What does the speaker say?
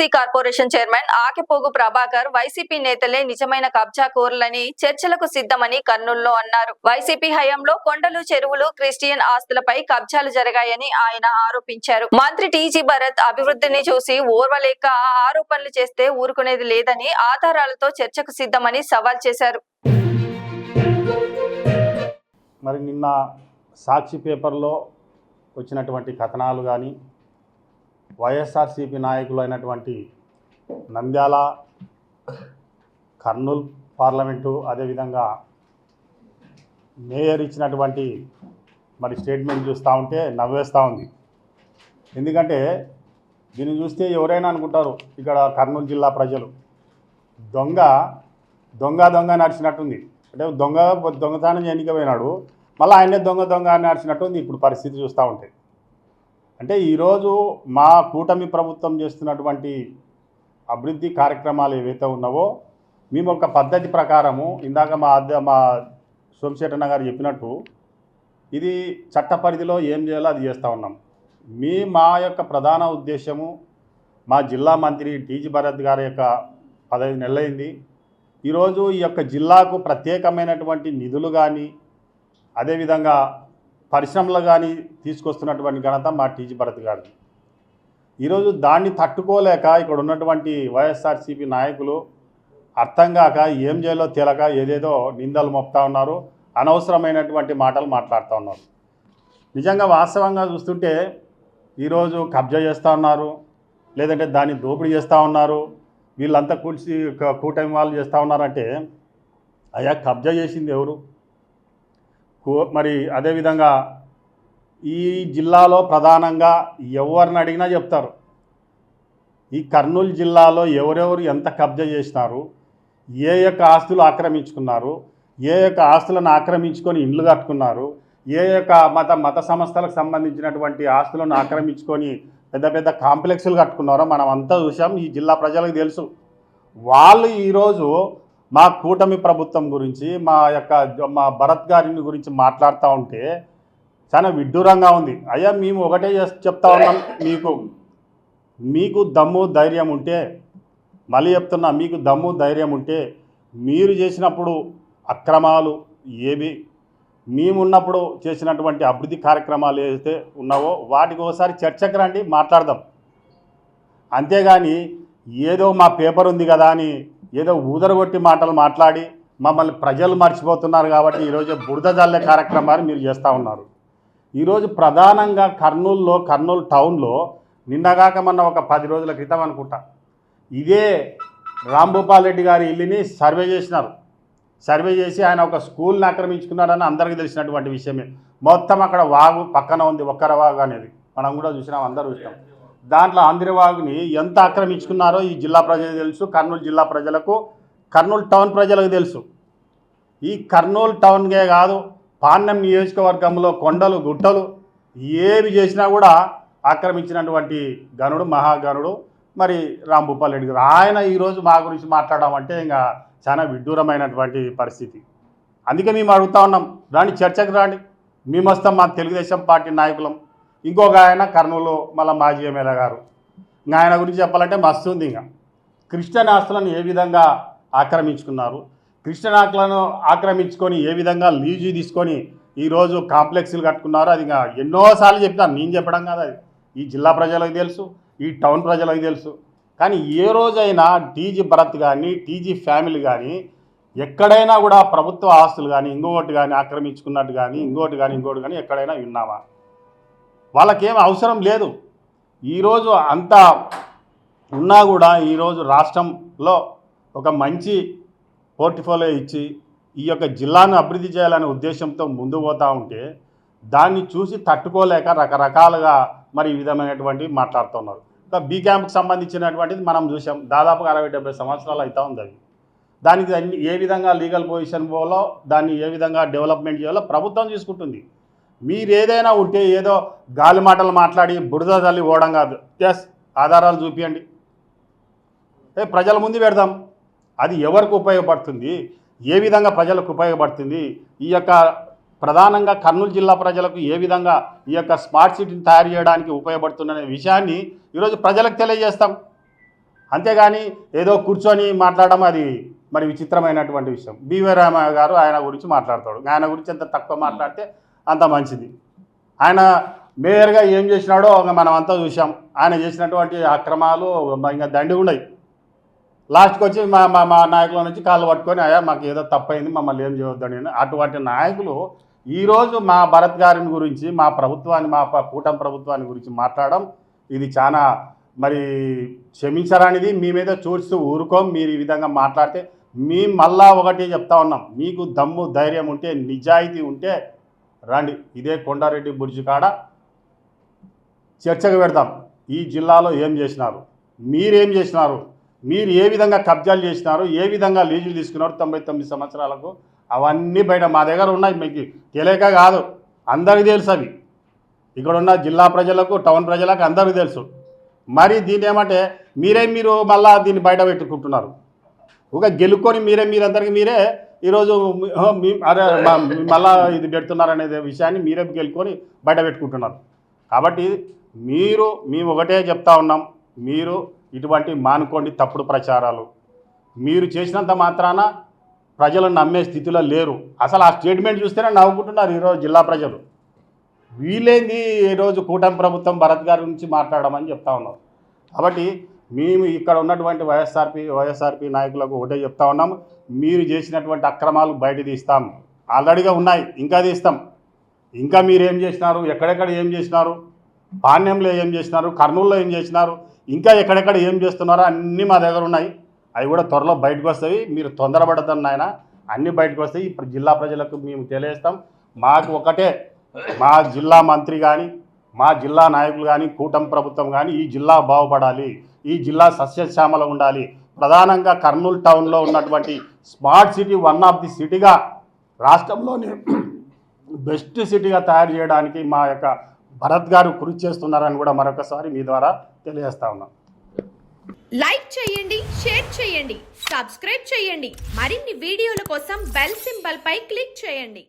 SC corporation chairman Akepogu Prabhakar YCP నేతలే నిజమైన కబ్జా కోర్లని చర్చలకు సిద్ధమని కర్నూలులో అన్నారు. వైసీపీ హయాంలో కొండలు, చెరువులు, క్రిస్టియన్ ఆస్తులపై కబ్జాలు జరిగాయని ఆయన ఆరోపించారు. మంత్రి టీజీ భరత్ అభివృద్ధిని చూసి ఓర్వలేక ఆరోపణలు చేస్తే ఊరుకునేది లేదని ఆధారాలతో చర్చకు సిద్ధమని సవాల్ చేశారు. మరి నిన్న సాక్షి పేపర్లో వచ్చినటువంటి కథనాలు కానీ వైఎస్ఆర్సీపీ నాయకులు అయినటువంటి నంద్యాల, కర్నూలు పార్లమెంటు, అదేవిధంగా మేయర్ ఇచ్చినటువంటి మరి స్టేట్మెంట్ చూస్తూ ఉంటే నవ్వేస్తూ ఉంది. ఎందుకంటే దీన్ని చూస్తే ఎవరైనా అనుకుంటారు ఇక్కడ కర్నూలు జిల్లా ప్రజలు దొంగ నడిచినట్టుంది. అంటే దొంగతనం ఎన్నికపోయినాడు, మళ్ళీ ఆయనే దొంగ అని నడిచినట్టుంది ఇప్పుడు పరిస్థితి చూస్తూ ఉంటే. అంటే ఈరోజు మా కూటమి ప్రభుత్వం చేస్తున్నటువంటి అభివృద్ధి కార్యక్రమాలు ఏవైతే ఉన్నావో మేము ఒక పద్ధతి ప్రకారము ఇందాక మా సోమశేఖరన్న గారు చెప్పినట్టు ఇది చట్ట పరిధిలో ఏం చేయాలో అది చేస్తూ ఉన్నాం. మా యొక్క ప్రధాన ఉద్దేశము మా జిల్లా మంత్రి టీజీ భరత్ గారి యొక్క 15 నెలలైంది. ఈరోజు ఈ యొక్క జిల్లాకు ప్రత్యేకమైనటువంటి నిధులు కానీ అదేవిధంగా పరిశ్రమలు కానీ తీసుకొస్తున్నటువంటి ఘనత మా టీజీ భరత్ గారిది. ఈరోజు దాన్ని తట్టుకోలేక ఇక్కడ ఉన్నటువంటి వైఎస్ఆర్సీపీ నాయకులు అర్థం కాక ఏం చేయాలో తేలక ఏదేదో నిందలు మోపుతా ఉన్నారు, అనవసరమైనటువంటి మాటలు మాట్లాడుతూ ఉన్నారు. నిజంగా వాస్తవంగా చూస్తుంటే ఈరోజు కబ్జా చేస్తూ ఉన్నారు, లేదంటే దాన్ని దోపిడీ చేస్తూ ఉన్నారు, వీళ్ళంతా కూటమి వాళ్ళు చేస్తూ ఉన్నారంటే అయ్యా కబ్జా చేసింది ఎవరు? మరి అదేవిధంగా ఈ జిల్లాలో ప్రధానంగా ఎవరిని అడిగినా చెప్తారు ఈ కర్నూలు జిల్లాలో ఎవరెవరు ఎంత కబ్జా చేసినారు, ఏ యొక్క ఆస్తులు ఆక్రమించుకున్నారు, ఏ యొక్క ఆస్తులను ఆక్రమించుకొని ఇండ్లు కట్టుకున్నారు, ఏ యొక్క మత సంస్థలకు సంబంధించినటువంటి ఆస్తులను ఆక్రమించుకొని పెద్ద పెద్ద కాంప్లెక్స్లు కట్టుకున్నారో మనం అంతా చూసాం. ఈ జిల్లా ప్రజలకు తెలుసు. వాళ్ళు ఈరోజు మా కూటమి ప్రభుత్వం గురించి మా భరత్ గారిని గురించి మాట్లాడుతూ ఉంటే చాలా విడ్డూరంగా ఉంది. అయ్యా మేము ఒకటే చెప్తా ఉన్నాం, మీకు దమ్ము ధైర్యం ఉంటే, మళ్ళీ చెప్తున్నా, మీకు దమ్ము ధైర్యం ఉంటే మీరు చేసినప్పుడు అక్రమాలు ఏవి, మేమున్నప్పుడు చేసినటువంటి అభివృద్ధి కార్యక్రమాలు ఏవైతే ఉన్నావో వాటికి ఒకసారి చర్చకు రండి, మాట్లాడదాం. అంతేగాని ఏదో మా పేపర్ ఉంది కదా అని ఏదో ఊదరగొట్టి మాటలు మాట్లాడి మమ్మల్ని ప్రజలు మర్చిపోతున్నారు కాబట్టి ఈరోజు బురద జల్లే కార్యక్రమాన్ని మీరు చేస్తూ ఉన్నారు. ఈరోజు ప్రధానంగా కర్నూలు టౌన్లో నిన్నగాక మొన్న ఒక 10 రోజుల క్రితం అనుకుంటా ఇదే రాంభూపాల్ రెడ్డి గారి ఇల్లుని సర్వే చేసినారు. సర్వే చేసి ఆయన ఒక స్కూల్ని ఆక్రమించుకున్నాడని అందరికీ తెలిసినటువంటి విషయమే. మొత్తం అక్కడ వాగు పక్కన ఉంది, ఒక్కర వాగు అనేది మనం కూడా చూసినాం, అందరూ చూసినాం. దాంట్లో ఆంధ్రవాగుని ఎంత ఆక్రమించుకున్నారో ఈ జిల్లా ప్రజలకు తెలుసు, కర్నూలు జిల్లా ప్రజలకు, కర్నూలు టౌన్ ప్రజలకు తెలుసు. ఈ కర్నూలు టౌన్కే కాదు, పాణ్యం నియోజకవర్గంలో కొండలు, గుట్టలు ఏవి చేసినా కూడా ఆక్రమించినటువంటి గనుడు, మహాగనుడు మరి రాంభూపాల్ రెడ్డి గారు. ఆయన ఈరోజు మా గురించి మాట్లాడడం అంటే ఇంకా చాలా విడ్డూరమైనటువంటి పరిస్థితి. అందుకే మేము అడుగుతా ఉన్నాం, రాండి చర్చకు రాండి, మేము వస్తాం, మా తెలుగుదేశం పార్టీ నాయకులం. ఇంకొక ఆయన కర్నూలు మళ్ళీ మాజీ ఎమ్మెల్యే గారు, ఇంకా ఆయన గురించి చెప్పాలంటే మస్తు ఉంది. ఇంకా క్రిస్టియన్ ఆస్తులను ఏ విధంగా ఆక్రమించుకున్నారు, క్రిస్టియన్ ఆస్తులను ఆక్రమించుకొని ఏ విధంగా లీజు తీసుకొని ఈరోజు కాంప్లెక్స్లు కట్టుకున్నారు. అది ఇంకా ఎన్నోసార్లు చెప్పినాను, నేను చెప్పడం కాదు, అది ఈ జిల్లా ప్రజలకు తెలుసు, ఈ టౌన్ ప్రజలకు తెలుసు. కానీ ఏ రోజైనా టీజీ భరత్ కానీ టీజీ ఫ్యామిలీ కానీ ఎక్కడైనా కూడా ప్రభుత్వ ఆస్తులు కానీ ఇంకొకటి కానీ ఆక్రమించుకున్నట్టు కానీ ఇంకోటి కానీ ఎక్కడైనా విన్నామా? వాళ్ళకేం అవసరం లేదు. ఈరోజు అంతా ఉన్నా కూడా ఈరోజు రాష్ట్రంలో ఒక మంచి పోర్ట్ఫోలియో ఇచ్చి ఈ యొక్క జిల్లాను అభివృద్ధి చేయాలనే ఉద్దేశంతో ముందు పోతూ ఉంటే దాన్ని చూసి తట్టుకోలేక రకరకాలుగా మరి ఈ విధమైనటువంటి మాట్లాడుతున్నారు. బీ క్యాంప్కి సంబంధించినటువంటిది మనం చూసాం, దాదాపుగా 60-70 సంవత్సరాలు అవుతూ ఉంది. అది దానికి ఏ విధంగా లీగల్ పొజిషన్ పోలో దాన్ని ఏ విధంగా డెవలప్మెంట్ చేయాలో ప్రభుత్వం చూసుకుంటుంది. మీరు ఏదైనా ఉంటే ఏదో గాలి మాటలు మాట్లాడి బురద తల్లి ఓడం కాదు, ఆధారాలు చూపించండి, ప్రజల ముందు పెడదాం. అది ఎవరికి ఉపయోగపడుతుంది, ఏ విధంగా ప్రజలకు ఉపయోగపడుతుంది, ఈ యొక్క ప్రధానంగా కర్నూలు జిల్లా ప్రజలకు ఏ విధంగా ఈ యొక్క స్మార్ట్ సిటీని తయారు చేయడానికి ఉపయోగపడుతుందనే విషయాన్ని ఈరోజు ప్రజలకు తెలియజేస్తాం. అంతేగాని ఏదో కూర్చొని మాట్లాడడం అది మరి విచిత్రమైనటువంటి విషయం. బివి రామయ్య గారు ఆయన గురించి మాట్లాడతాడు. ఆయన గురించి ఎంత తక్కువ మాట్లాడితే అంత మంచిది. ఆయన మేయర్గా ఏం చేసినాడో మనం అంతా చూసాం. ఆయన చేసినటువంటి అక్రమాలు ఇంకా దండి ఉన్నాయి. లాస్ట్కి వచ్చి మా నాయకుల నుంచి కాళ్ళు పట్టుకొని అయ్యా మాకు ఏదో తప్పైంది మమ్మల్ని ఏం చేయొద్దని. అటువంటి నాయకులు ఈరోజు మా భరత్ గారిని గురించి మా ప్రభుత్వాన్ని మా కూటమి ప్రభుత్వాన్ని గురించి మాట్లాడడం ఇది చాలా మరి క్షమించరానిది. మీ మీద చూస్తూ ఊరుకోం. మీరు ఈ విధంగా మాట్లాడితే మేము మళ్ళా ఒకటి చెప్తా ఉన్నాం, మీకు దమ్ము ధైర్యం ఉంటే నిజాయితీ ఉంటే రండి, ఇదే కొండారెడ్డి బుర్జి కాడ చర్చకు పెడతాం. ఈ జిల్లాలో ఏం చేసినారు, మీరేం చేసినారు, మీరు ఏ విధంగా కబ్జాలు చేసినారు, ఏ విధంగా లీజులు తీసుకున్నారు 99 సంవత్సరాలకు, అవన్నీ బయట మా దగ్గర ఉన్నాయి. మీకు తెలియక కాదు, అందరికీ తెలుసు. అవి ఇక్కడ ఉన్న జిల్లా ప్రజలకు టౌన్ ప్రజలకు అందరికీ తెలుసు. మరి దీన్ని ఏమంటే మీరు మళ్ళా దీన్ని బయట పెట్టుకుంటున్నారు. ఒక గెలుక్కొని మీరందరికీ మీరే ఈరోజు అదే మళ్ళా ఇది పెడుతున్నారు అనే విషయాన్ని మీరే గెలుకొని బయట పెట్టుకుంటున్నారు. కాబట్టి మేము ఒకటే చెప్తా ఉన్నాం, మీరు ఇటువంటి మానుకోండి తప్పుడు ప్రచారాలు. మీరు చేసినంత మాత్రాన ప్రజలను నమ్మే స్థితిలో లేరు. అసలు ఆ స్టేట్మెంట్ చూస్తేనే నవ్వుకుంటున్నారు ఈరోజు జిల్లా ప్రజలు. వీలేంది ఈరోజు కూటమి ప్రభుత్వం భరత్ గారి గురించి మాట్లాడమని చెప్తా ఉన్నారు. కాబట్టి మేము ఇక్కడ ఉన్నటువంటి వైఎస్ఆర్పి నాయకులకు ఒకటే చెప్తా ఉన్నాం, మీరు చేసినటువంటి అక్రమాలు బయట తీస్తాం. ఆల్రెడీగా ఉన్నాయి, ఇంకా తీస్తాం. ఇంకా మీరు ఏం చేసినారు, ఎక్కడెక్కడ ఏం చేసినారు, పాణ్యంలో ఏం చేసినారు, కర్నూలులో ఏం చేసినారు, ఇంకా ఎక్కడెక్కడ ఏం చేస్తున్నారో అన్నీ మా దగ్గర ఉన్నాయి. అవి కూడా త్వరలో బయటకు వస్తాయి. మీరు తొందరపడద్దని నాయన, అన్నీ బయటకు వస్తాయి. ఇప్పుడు జిల్లా ప్రజలకు మేము తెలియజేస్తాం, మాకు ఒకటే, మా జిల్లా మంత్రి కానీ మా జిల్లా నాయకులు కానీ కూటమి ప్రభుత్వం కానీ ఈ జిల్లా బాగుపడాలి, ఈ జిల్లా సస్యశ్యామల ఉండాలి. ప్రధానంగా కర్నూలు టౌన్లో ఉన్నటువంటి smart city one of the సిటీగా, రాష్ట్రంలోనే బెస్ట్ సిటీగా తయారు చేయడానికి మా యొక్క భరత్ గారు కృషి చేస్తున్నారని కూడా మరొకసారి మీ ద్వారా తెలియజేస్తా ఉన్నాం. లైక్ చేయండి, షేర్ చేయండి, సబ్స్క్రైబ్ చేయండి. మరిన్ని వీడియోల కోసం బెల్ సింబల్ పై క్లిక్ చేయండి.